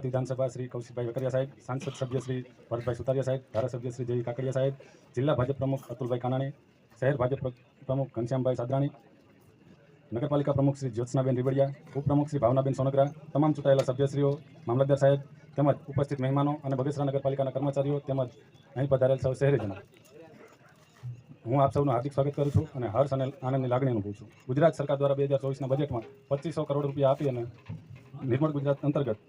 ગુજરાત વિધાનસભા શ્રી કૌશિકભાઈ વેકરિયા સાહેબ, સાંસદ સભ્ય શ્રી ભરતભાઈ સુતારિયા સાહેબ, ધારાસભ્ય શ્રી જેવી કાકડિયા સાહેબ, જિલ્લા ભાજપ પ્રમુખ અતુલભાઈ કાનાણી, શહેર ભાજપ પ્રમુખ ઘનશ્યામભાઈ સાદરાણી, નગરપાલિકા પ્રમુખ શ્રી જ્યોત્સનાબેન રીબડિયા, ઉપપ્રમુખ શ્રી ભાવનાબેન સોનગરા, તમામ ચૂંટાયેલા સભ્યશ્રીઓ, મામલતદાર સાહેબ તેમજ ઉપસ્થિત મહેમાનો અને બગસરા નગરપાલિકાના કર્મચારીઓ તેમજ અહીં પધારેલ સૌ શહેરીજનો, હું આપ સૌનું હાર્દિક સ્વાગત કરું છું અને હર્ષ અને આનંદની લાગણી અનુભવું છું. ગુજરાત સરકાર દ્વારા 2024ના બજેટમાં 2500 કરોડ રૂપિયા આપી અને નિર્મળ ગુજરાત અંતર્ગત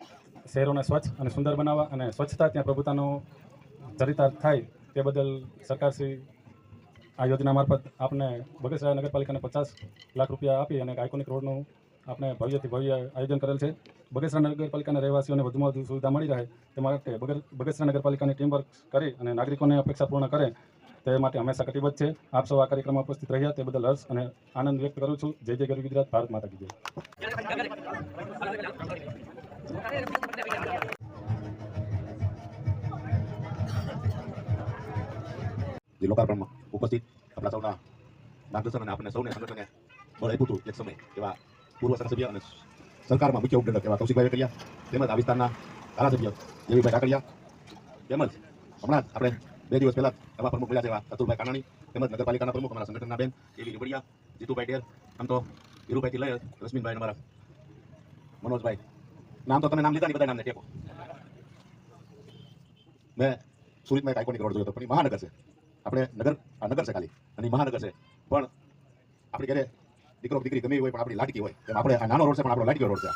શહેરોને સ્વચ્છ અને સુંદર બનાવવા અને સ્વચ્છતા ત્યાં પ્રભુતાનો ચરિતાર્થ થાય તે બદલ સરકારશ્રી આ યોજના મારફત આપને બગસરા નગરપાલિકાને 50 લાખ રૂપિયા આપી અને આઇકોનિક રોડનું આપણે ભવ્યથી ભવ્ય આયોજન કરેલ છે. બગસરા નગરપાલિકાના રહેવાસીઓને વધુમાં વધુ સુવિધા મળી રહે તે માટે બગસરા નગરપાલિકાની ટીમ વર્ક કરી અને નાગરિકોને અપેક્ષા પૂર્ણ કરે તે માટે હંમેશા કટિબદ્ધ છે. આપ સૌ આ કાર્યક્રમમાં ઉપસ્થિત રહ્યા તે બદલ હર્ષ અને આનંદ વ્યક્ત કરું છું. જય જય ગરવી ગુજરાત, ભારત માતા કી જય. જે લોકાર્પણમાં ઉપસ્થિત આપણા સૌના માર્ગદર્શન અને આપણને સૌને સંગઠને બળ આપ્યું હતું એક સમય એવા પૂર્વ ધારાસભ્ય અને સરકારમાં મુખ્ય ઉપદેશક એવા કૌશિકભાઈ વેકરિયા, તેમજ આ વિસ્તારના ધારાસભ્ય જેવીભાઈ કાકડિયા, તેમજ હમણાં જ આપણે 2 દિવસ પહેલા નવા પ્રમુખ મળ્યા છે એવા અતુલભાઈ કાનાણી, તેમજ નગરપાલિકાના પ્રમુખ અમારા સંગઠનના બેન જેવી રીબડિયા, જીતુભાઈ ઢેર, આમ તો વીરુભાઈથી લઈ રશ્મિનભાઈ અમારા મનોજભાઈ, નામ તો તમે નામ લીધા નહીં, બધા નામને ટેકો. મેં સુરતમાં એક આઇકોનિક રોડ જોયો હતો, પણ એ મહાનગર છે. આપણે નગર છે ખાલી અને મહાનગર છે, પણ આપણી ઘરે દીકરો દીકરી ગમે હોય પણ આપણી લાડકી હોય, એમ આપણે આ નાનો રોડ છે પણ આપણો લાડકી રોડ છે.